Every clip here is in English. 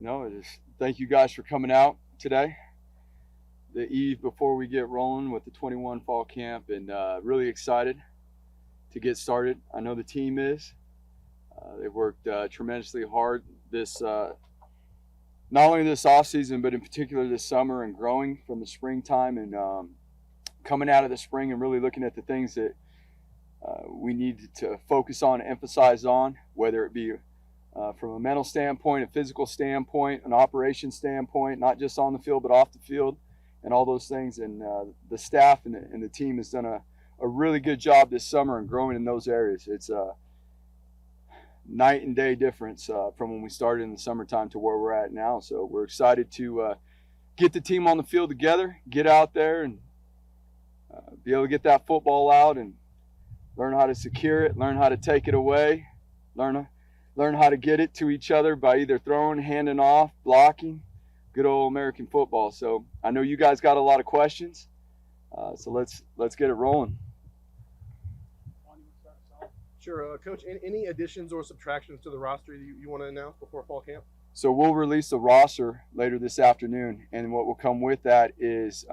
Just thank you guys for coming out today, the eve before we get rolling with the 21 fall camp, and really excited to get started. I know the team is. They've worked tremendously hard this, not only this off season, but in particular this summer, and growing from the springtime and coming out of the spring and really looking at the things that we need to focus on, emphasize on, whether it be from a mental standpoint, a physical standpoint, an operation standpoint, not just on the field but off the field, and all those things. And the staff and the team has done a really good job this summer in growing in those areas. It's a night and day difference from when we started in the summertime to where we're at now. So we're excited to get the team on the field together, get out there, and be able to get that football out and learn how to secure it, learn how to take it away, learn how to get it to each other by either throwing, handing off, blocking. Good old American football. So I know you guys got a lot of questions, so let's get it rolling. Sure, Coach. Any additions or subtractions to the roster you want to announce before fall camp? So we'll release the roster later this afternoon, and what will come with that is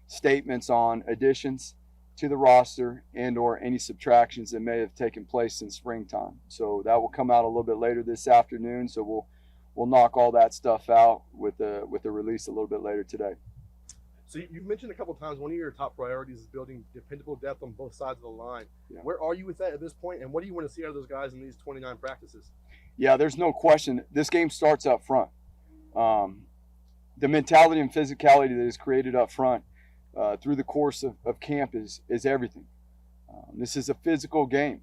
statements on additions to the roster and or any subtractions that may have taken place in springtime. So that will come out a little bit later this afternoon. So we'll knock all that stuff out with the release a little bit later today. So you mentioned a couple of times one of your top priorities is building dependable depth on both sides of the line. Yeah. Where are you with that at this point, and what do you want to see out of those guys in these 29 practices? Yeah, there's no question. This game starts up front. The mentality and physicality that is created up front through the course of camp is everything. This is a physical game.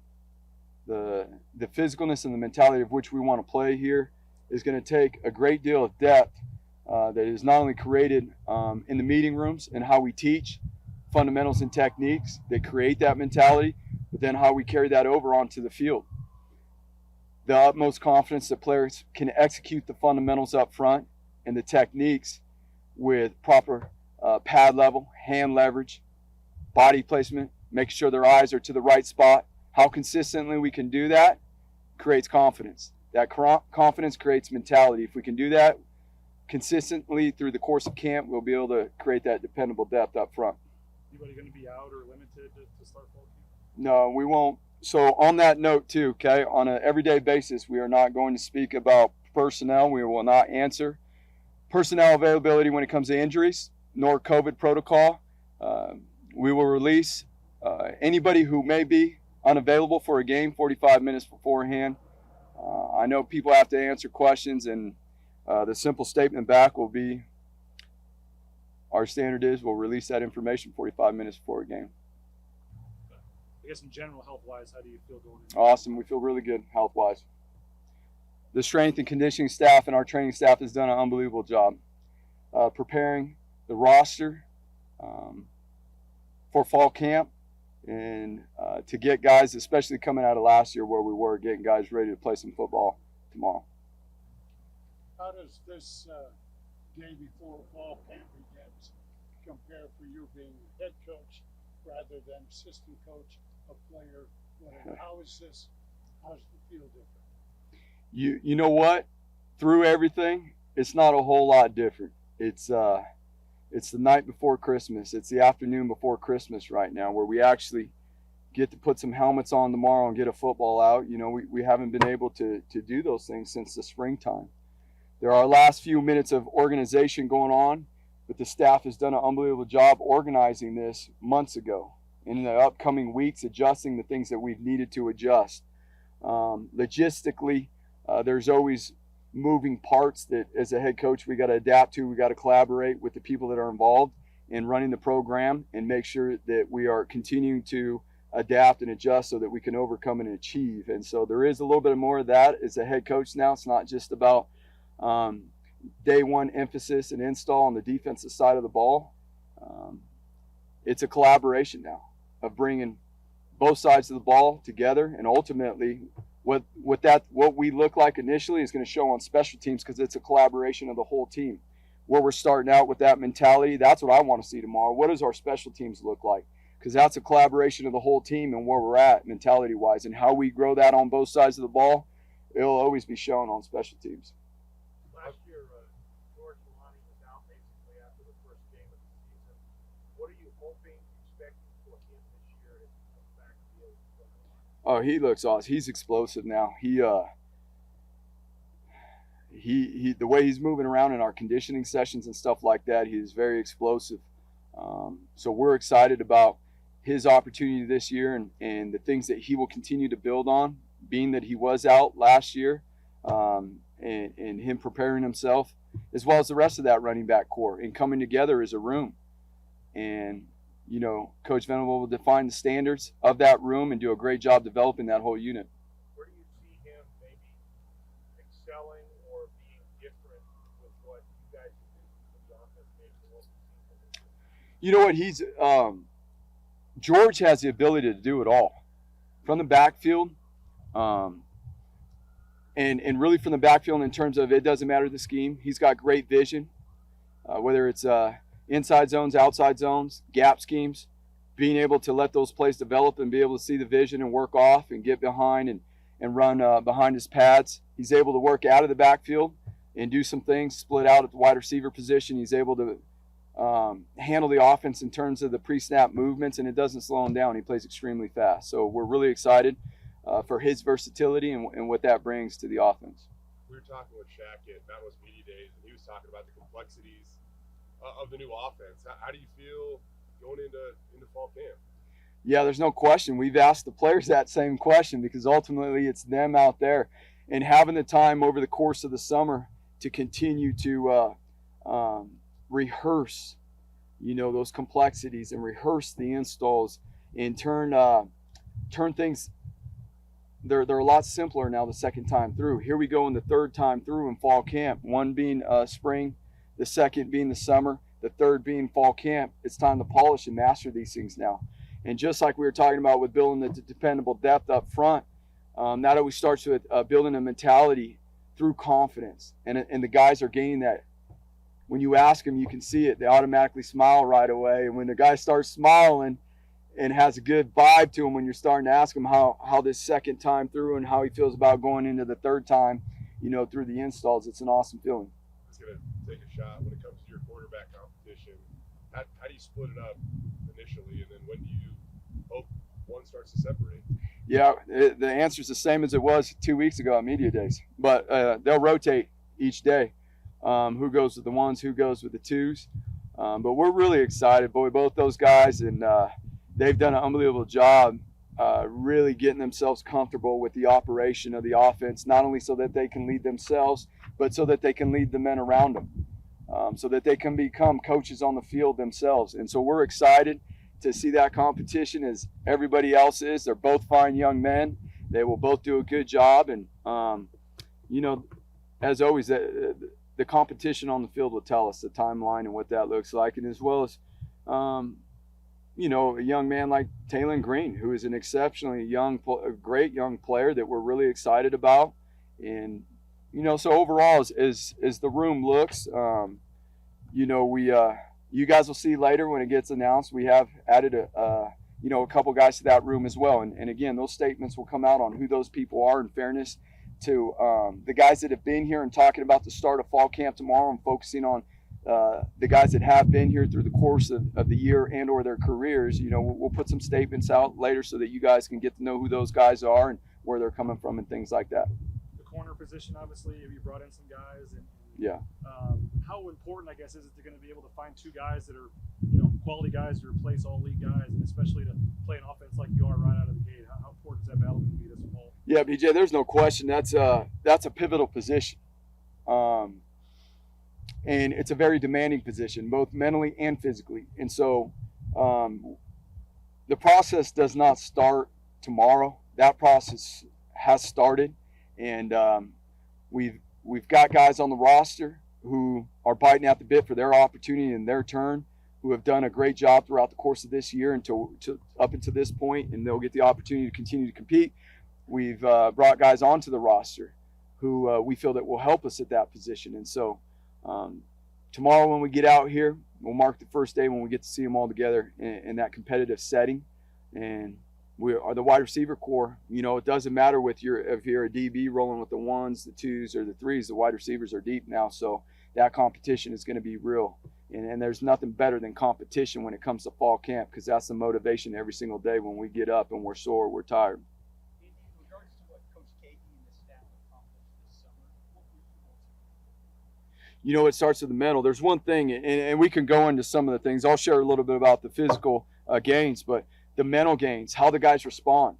The physicalness and the mentality of which we want to play here is going to take a great deal of depth that is not only created in the meeting rooms and how we teach fundamentals and techniques that create that mentality, but then how we carry that over onto the field. The utmost confidence that players can execute the fundamentals up front and the techniques with proper pad level, hand leverage, body placement, making sure their eyes are to the right spot. How consistently we can do that creates confidence. That confidence creates mentality. If we can do that consistently through the course of camp, we'll be able to create that dependable depth up front. Anybody going to be out or limited to start fall camp? No, we won't. So on that note too, okay, on an everyday basis, we are not going to speak about personnel. We will not answer personnel availability when it comes to injuries, nor COVID protocol. We will release anybody who may be unavailable for a game 45 minutes beforehand. I know people have to answer questions, and the simple statement back will be our standard is we'll release that information 45 minutes before a game. I guess in general, health-wise, how do you feel going in? Awesome. We feel really good health-wise. The strength and conditioning staff and our training staff has done an unbelievable job preparing the roster for fall camp and to get guys, especially coming out of last year where we were, getting guys ready to play some football tomorrow. How does this day before fall camp begins compare for you being head coach rather than assistant coach, a player? How's the field different? You know what? Through everything, it's not a whole lot different. It's the night before Christmas. It's the afternoon before Christmas right now, where we actually get to put some helmets on tomorrow and get a football out. You know, we haven't been able to do those things since the springtime. There are last few minutes of organization going on, but the staff has done an unbelievable job organizing this months ago. In the upcoming weeks, adjusting the things that we've needed to adjust. Logistically, there's always moving parts that as a head coach we got to adapt to. We got to collaborate with the people that are involved in running the program and make sure that we are continuing to adapt and adjust so that we can overcome and achieve. And so there is a little bit more of that as a head coach now. It's not just about day one emphasis and install on the defensive side of the ball. It's a collaboration now of bringing both sides of the ball together, and ultimately what we look like initially is going to show on special teams, because it's a collaboration of the whole team. Where we're starting out with that mentality, that's what I want to see tomorrow. What does our special teams look like? Because that's a collaboration of the whole team and where we're at mentality-wise, and how we grow that on both sides of the ball, it'll always be shown on special teams. Last year George Lonnie was out basically after the first game of the season. What are you hoping, expecting for him this year as he comes back to be able to play? Oh, he looks awesome. He's explosive now. The way he's moving around in our conditioning sessions and stuff like that, he is very explosive. So we're excited about his opportunity this year and the things that he will continue to build on, being that he was out last year, and him preparing himself, as well as the rest of that running back core, and coming together as a room. And, you know, Coach Venable will define the standards of that room and do a great job developing that whole unit. Where do you see him maybe excelling or being different with what you guys are doing for the offense, maybe than what we've seen from him? You know what? George has the ability to do it all. From the backfield, and really from the backfield in terms of it doesn't matter the scheme. He's got great vision, whether it's inside zones, outside zones, gap schemes, being able to let those plays develop and be able to see the vision and work off and get behind and run behind his pads. He's able to work out of the backfield and do some things, split out at the wide receiver position. He's able to handle the offense in terms of the pre-snap movements, and it doesn't slow him down. He plays extremely fast. So we're really excited for his versatility and what that brings to the offense. We were talking with Shaq at Mountain West Media Days, and he was talking about the complexities of the new offense. How do you feel going into fall camp? Yeah, there's no question. We've asked the players that same question because ultimately it's them out there. And having the time over the course of the summer to continue to rehearse, you know, those complexities and rehearse the installs and turn things. They're a lot simpler now the second time through. Here we go in the third time through in fall camp. One being spring, the second being the summer, the third being fall camp. It's time to polish and master these things now. And just like we were talking about with building the dependable depth up front, that always starts with building a mentality through confidence. And the guys are gaining that. When you ask them, you can see it. They automatically smile right away. And when the guy starts smiling and has a good vibe to him when you're starting to ask him how this second time through and how he feels about going into the third time, you know, through the installs, it's an awesome feeling. I was going to take a shot when it comes to your quarterback competition. How do you split it up initially, and then when do you hope one starts to separate? Yeah, the answer is the same as it was 2 weeks ago at Media Days. But they'll rotate each day. Who goes with the ones, who goes with the twos. But we're really excited, boy, both those guys, and they've done an unbelievable job really getting themselves comfortable with the operation of the offense, not only so that they can lead themselves, but so that they can lead the men around them, so that they can become coaches on the field themselves. And so we're excited to see that competition as everybody else is. They're both fine young men. They will both do a good job. And, you know, as always, the competition on the field will tell us the timeline and what that looks like, and as well as, you know, a young man like Taylon Green, who is an exceptionally great young player that we're really excited about. And, you know, so overall, as the room looks, you know, you guys will see later when it gets announced, we have added you know, a couple guys to that room as well. And again, those statements will come out on who those people are in fairness to the guys that have been here and talking about the start of fall camp tomorrow and focusing on the guys that have been here through the course of the year and or their careers. You know, we'll put some statements out later so that you guys can get to know who those guys are and where they're coming from and things like that. The corner position, obviously, you brought in some guys. And Yeah. How important, I guess, is it to going to be able to find two guys that are, you know, quality guys to replace all league guys, and especially to play an offense like you are right out of the gate? How important is that battle going to be this fall? Yeah, BJ, there's no question. That's a pivotal position. And it's a very demanding position, both mentally and physically. And so the process does not start tomorrow. That process has started, and we've got guys on the roster who are biting at the bit for their opportunity and their turn, who have done a great job throughout the course of this year up until this point, and they'll get the opportunity to continue to compete. We've brought guys onto the roster who we feel that will help us at that position. And so tomorrow when we get out here, we'll mark the first day when we get to see them all together in that competitive setting. And we are the wide receiver core. You know, it doesn't matter if you're a DB rolling with the ones, the twos, or the threes. The wide receivers are deep now. So that competition is going to be real. And there's nothing better than competition when it comes to fall camp, because that's the motivation every single day when we get up and we're sore, we're tired. In regards to what Coach Katie and the staff accomplished this summer, what were you most? You know, it starts with the mental. There's one thing, and we can go into some of the things. I'll share a little bit about the physical gains, but the mental gains, how the guys respond,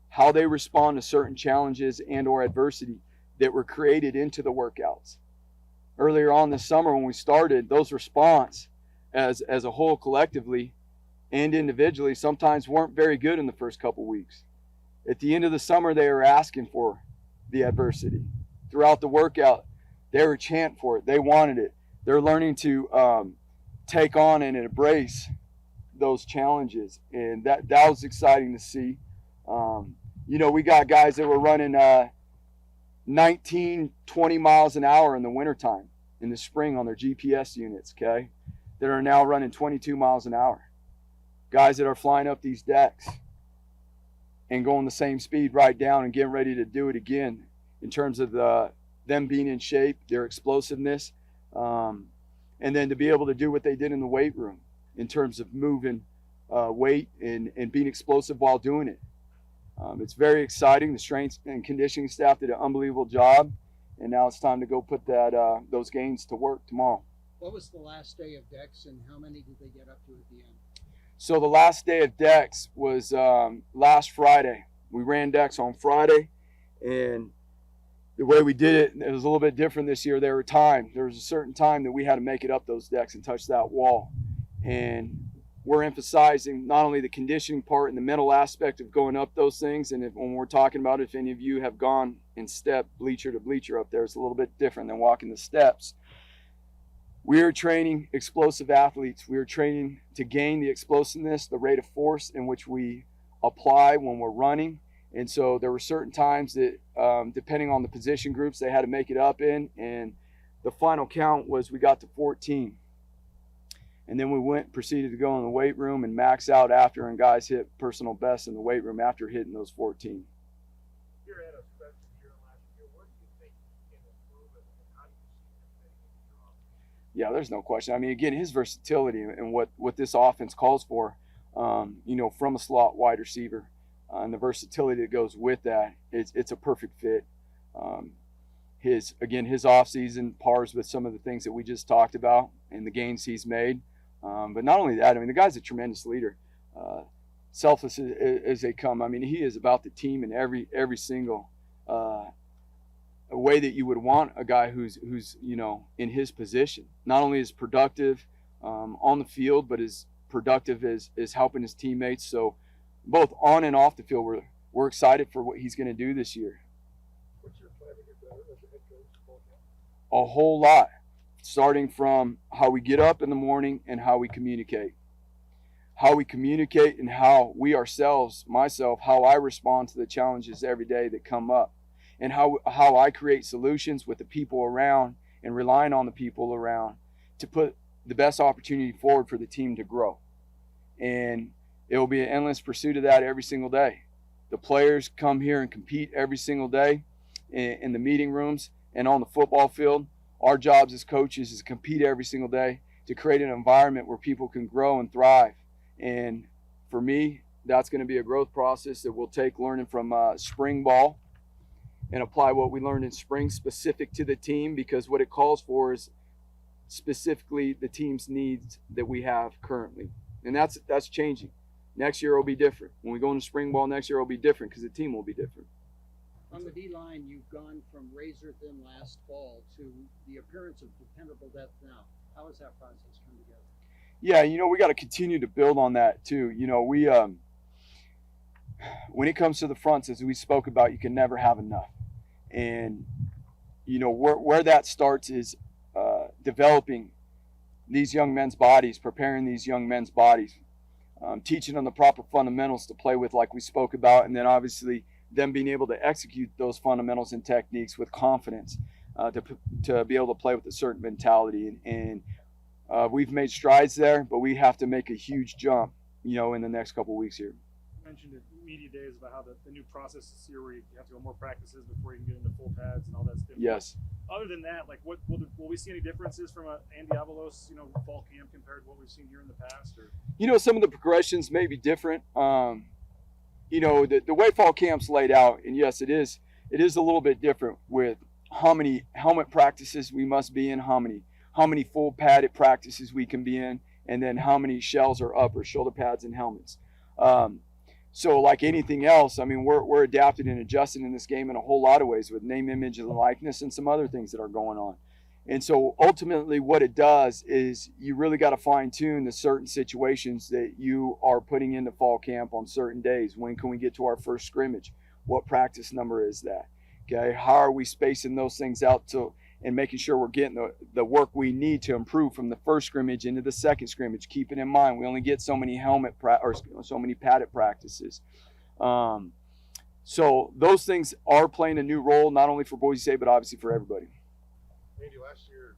how they respond to certain challenges and or adversity that were created into the workouts. Earlier on this summer when we started, those response as a whole collectively and individually sometimes weren't very good in the first couple weeks. At the end of the summer, they were asking for the adversity. Throughout the workout, they were chanting for it. They wanted it. They're learning to take on and embrace those challenges, and that was exciting to see. You know, we got guys that were running 19, 20 miles an hour in the wintertime, in the spring on their GPS units, okay, that are now running 22 miles an hour. Guys that are flying up these decks and going the same speed right down and getting ready to do it again in terms of them being in shape, their explosiveness, and then to be able to do what they did in the weight room in terms of moving weight and being explosive while doing it. It's very exciting. The strength and conditioning staff did an unbelievable job, and now it's time to go put those gains to work tomorrow. What was the last day of decks, and how many did they get up to at the end? So the last day of decks was last Friday. We ran decks on Friday, and the way we did it, it was a little bit different this year. There was a certain time that we had to make it up those decks and touch that wall. And we're emphasizing not only the conditioning part and the mental aspect of going up those things, and when we're talking about, if any of you have gone and stepped bleacher to bleacher up there, it's a little bit different than walking the steps. We are training explosive athletes. We are training to gain the explosiveness, the rate of force in which we apply when we're running. And so there were certain times that, depending on the position groups, they had to make it up in, and the final count was we got to 14. And then we proceeded to go in the weight room and max out after, and guys hit personal best in the weight room after hitting those 14. You're at a special year last year. Where do you think he can improve, and how do you see him fitting into your offense? Yeah, there's no question. I mean, again, his versatility and what this offense calls for, you know, from a slot wide receiver, and the versatility that goes with that, it's a perfect fit. His offseason pars with some of the things that we just talked about and the gains he's made. But not only that, I mean, the guy's a tremendous leader. Selfless as they come. I mean, he is about the team in every single way that you would want a guy who's you know, in his position. Not only is productive on the field, but is productive as helping his teammates. So both on and off the field, we're excited for what he's going to do this year. What's your plan to get better as a head coach? A whole lot, starting from how we get up in the morning and how we communicate. How we communicate and how we ourselves, myself, how I respond to the challenges every day that come up, and how I create solutions with the people around and relying on the people around to put the best opportunity forward for the team to grow. And it will be an endless pursuit of that every single day. The players come here and compete every single day in the meeting rooms and on the football field. Our jobs as coaches is to compete every single day to create an environment where people can grow and thrive. And for me, that's going to be a growth process that we'll take learning from spring ball and apply what we learned in spring specific to the team, because what it calls for is specifically the team's needs that we have currently. And that's changing. Next year will be different. When we go into spring ball next year, it will be different because the team will be different. On the D-line, you've gone from razor thin last fall to the appearance of dependable depth now. How has that process come together? Yeah, you know, we got to continue to build on that too. You know, we when it comes to the fronts, as we spoke about, you can never have enough. And you know, where that starts is developing these young men's bodies, preparing these young men's bodies, teaching them the proper fundamentals to play with, like we spoke about, and then obviously them being able to execute those fundamentals and techniques with confidence, to be able to play with a certain mentality. And we've made strides there, but we have to make a huge jump, you know, in the next couple of weeks here. You mentioned at media days about how the new process this year where you have to go more practices before you can get into full pads and all that stuff. Yes. Other than that, like, what will we see any differences from a Andy Avalos, fall camp compared to what we've seen here in the past? Or Some of the progressions may be different. The way fall camp's laid out, and yes, it is a little bit different with how many helmet practices we must be in, how many full padded practices we can be in, and then how many shells are up or shoulder pads and helmets. So like anything else, I mean, we're adapted and adjusted in this game in a whole lot of ways with name, image, and likeness and some other things that are going on. And so ultimately what it does is you really got to fine tune the certain situations that you are putting into fall camp on certain days. When can we get to our first scrimmage? What practice number is that? Okay, how are we spacing those things out and making sure we're getting the work we need to improve from the first scrimmage into the second scrimmage, keeping in mind we only get so many so many padded practices. So those things are playing a new role, not only for Boise State, but obviously for everybody. Andy, last year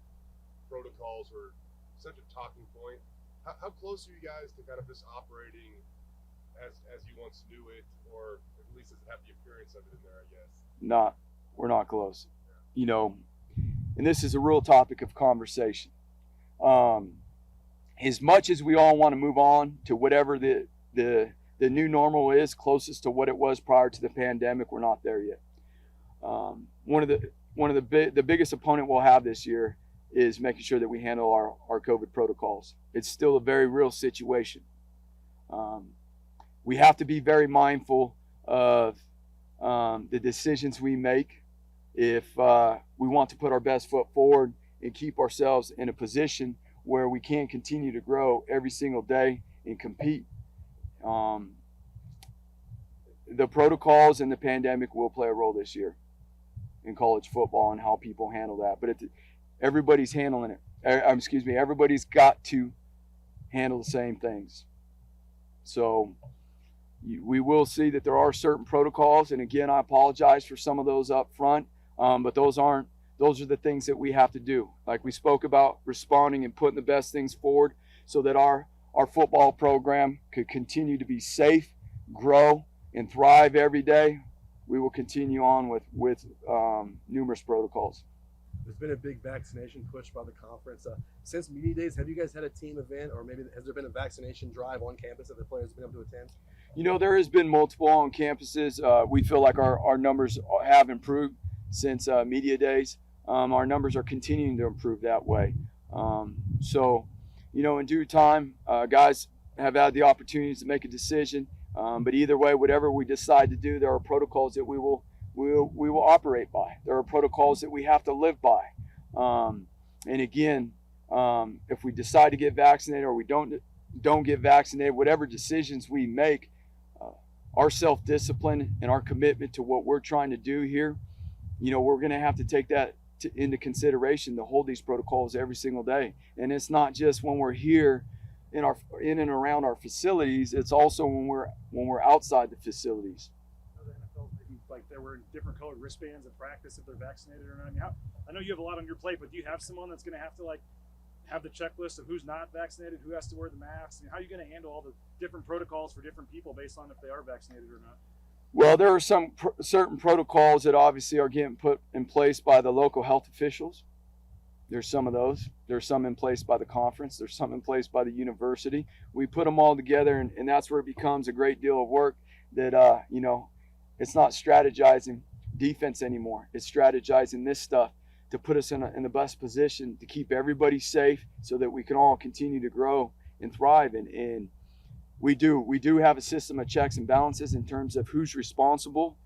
protocols were such a talking point. How close are you guys to kind of just operating as you once knew it, or at least does it have the appearance of it in there, I guess? We're not close. And this is a real topic of conversation. As much as we all want to move on to whatever the new normal is, closest to what it was prior to the pandemic, we're not there yet. One of the biggest opponent we'll have this year is making sure that we handle our COVID protocols. It's still a very real situation. We have to be very mindful of the decisions we make if we want to put our best foot forward and keep ourselves in a position where we can continue to grow every single day and compete. The protocols and the pandemic will play a role this year in college football and how people handle that. But everybody's handling it. Everybody's got to handle the same things. So we will see that there are certain protocols, and again, I apologize for some of those up front, but those are the things that we have to do. Like we spoke about, responding and putting the best things forward so that our football program could continue to be safe, grow, and thrive every day. We will continue on with numerous protocols. There's been a big vaccination push by the conference. Since media days, have you guys had a team event, or maybe has there been a vaccination drive on campus that the players have been able to attend? There has been multiple on campuses. We feel like our numbers have improved since media days. Our numbers are continuing to improve that way. So, in due time, guys have had the opportunities to make a decision. But either way, whatever we decide to do, there are protocols that we will operate by. There are protocols that we have to live by. And again, if we decide to get vaccinated or we don't get vaccinated, whatever decisions we make, our self-discipline and our commitment to what we're trying to do here, we're going to have to take that into consideration to hold these protocols every single day. And it's not just when we're here in and around our facilities, it's also when we're outside the facilities. The NFL, like there were different colored wristbands at practice if they're vaccinated or not. I mean, I know you have a lot on your plate, but do you have someone that's going to have to have the checklist of who's not vaccinated, who has to wear the mask? How are you going to handle all the different protocols for different people based on if they are vaccinated or not? Well, there are some certain protocols that obviously are getting put in place by the local health officials. There's some of those. There's some in place by the conference. There's some in place by the university. We put them all together, and that's where it becomes a great deal of work that, it's not strategizing defense anymore. It's strategizing this stuff to put us in the best position to keep everybody safe so that we can all continue to grow and thrive. And we do have a system of checks and balances in terms of who's responsible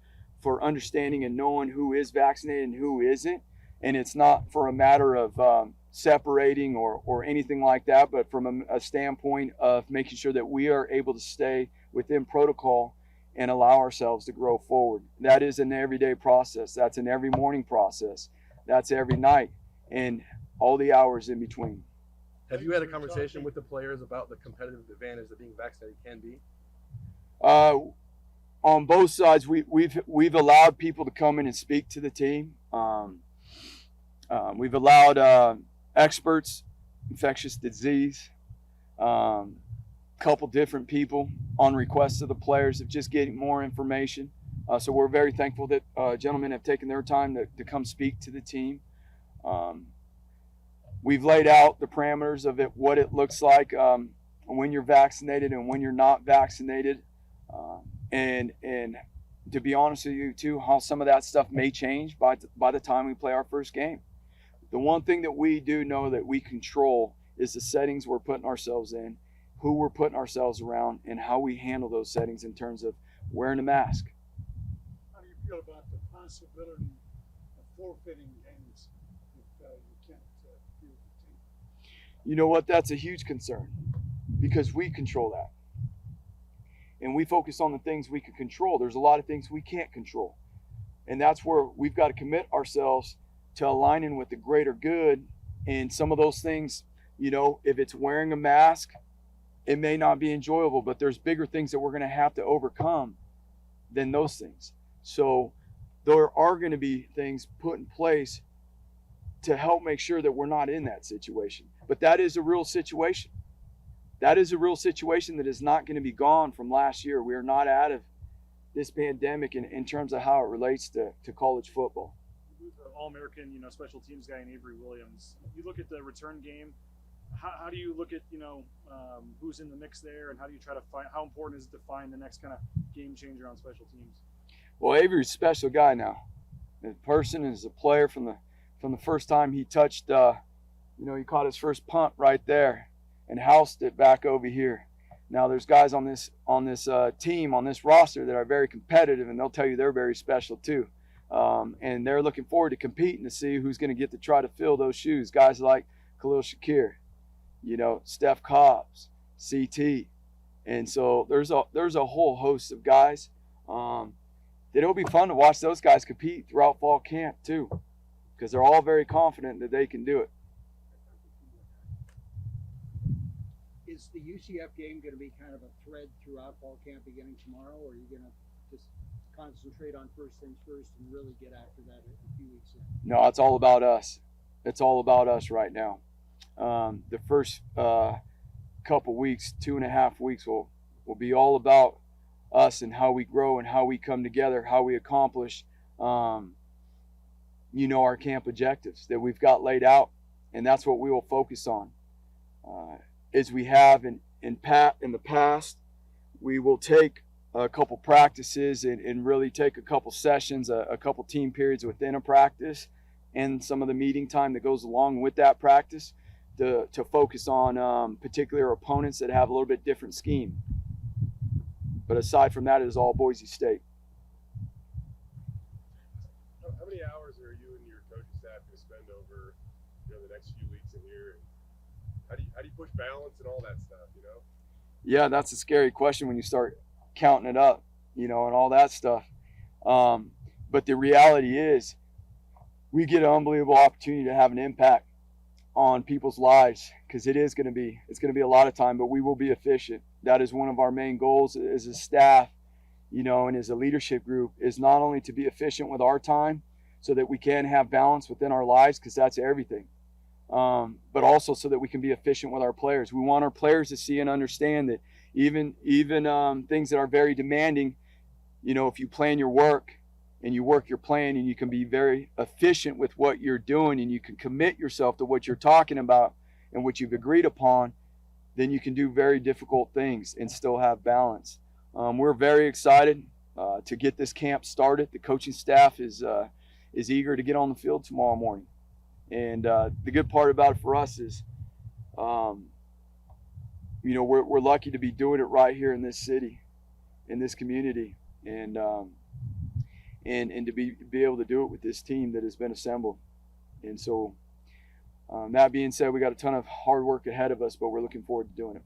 for understanding and knowing who is vaccinated and who isn't. And it's not for a matter of separating or anything like that, but from a standpoint of making sure that we are able to stay within protocol and allow ourselves to grow forward. That is an everyday process. That's an every morning process. That's every night and all the hours in between. Have you had a conversation with the players about the competitive advantage that being vaccinated can be? On both sides, we've allowed people to come in and speak to the team. We've allowed experts, infectious disease, couple different people on request of the players of just getting more information. So we're very thankful that gentlemen have taken their time to come speak to the team. We've laid out the parameters of it, what it looks like when you're vaccinated and when you're not vaccinated, and to be honest with you too, how some of that stuff may change by the time we play our first game. The one thing that we do know that we control is the settings we're putting ourselves in, who we're putting ourselves around, and how we handle those settings in terms of wearing a mask. How do you feel about the possibility of forfeiting games if you can't field the team? You know what? That's a huge concern because we control that. And we focus on the things we can control. There's a lot of things we can't control. And that's where we've got to commit ourselves to aligning with the greater good. And some of those things, you know, if it's wearing a mask, it may not be enjoyable, but there's bigger things that we're going to have to overcome than those things. So there are going to be things put in place to help make sure that we're not in that situation. But that is a real situation. That is a real situation that is not going to be gone from last year. We are not out of this pandemic in terms of how it relates to college football. All-American, you know, special teams guy in Avery Williams. You look at the return game. How do you look at, you know, who's in the mix there, and how do you try to find? How important is it to find the next kind of game changer on special teams? Well, Avery's a special guy now. The person is a player from the first time he touched. You know, he caught his first punt right there and housed it back over here. Now there's guys on this team, on this roster that are very competitive, and they'll tell you they're very special too. And they're looking forward to competing to see who's going to get to try to fill those shoes. Guys like Khalil Shakir, you know, Steph Cobbs, CT. And so there's a whole host of guys that it'll be fun to watch those guys compete throughout fall camp too, because they're all very confident that they can do it. Is the UCF game going to be kind of a thread throughout fall camp beginning tomorrow, or are you going to just concentrate on first things first and really get after that a few weeks in? No, it's all about us. It's all about us right now. The first couple weeks, 2.5 weeks, will be all about us and how we grow and how we come together, how we accomplish, you know, our camp objectives that we've got laid out, and that's what we will focus on. As we have in the past, we will take a couple practices and really take a couple sessions, a couple team periods within a practice, and some of the meeting time that goes along with that practice to focus on particular opponents that have a little bit different scheme. But aside from that, it is all Boise State. How many hours are you and your coaching staff going to spend over, you know, the next few weeks in here? How do you push balance and all that stuff, you know? Yeah, that's a scary question when you start counting it up, you know, and all that stuff. But the reality is we get an unbelievable opportunity to have an impact on people's lives, because it's going to be a lot of time, but we will be efficient. That is one of our main goals as a staff, you know, and as a leadership group, is not only to be efficient with our time so that we can have balance within our lives, because that's everything, but also so that we can be efficient with our players. We want our players to see and understand that even things that are very demanding, you know, if you plan your work and you work your plan and you can be very efficient with what you're doing and you can commit yourself to what you're talking about and what you've agreed upon, then you can do very difficult things and still have balance. We're very excited to get this camp started. The coaching staff is eager to get on the field tomorrow morning. And the good part about it for us is, you know, we're lucky to be doing it right here in this city, in this community, and to be able to do it with this team that has been assembled. And so that being said, we got a ton of hard work ahead of us, but we're looking forward to doing it.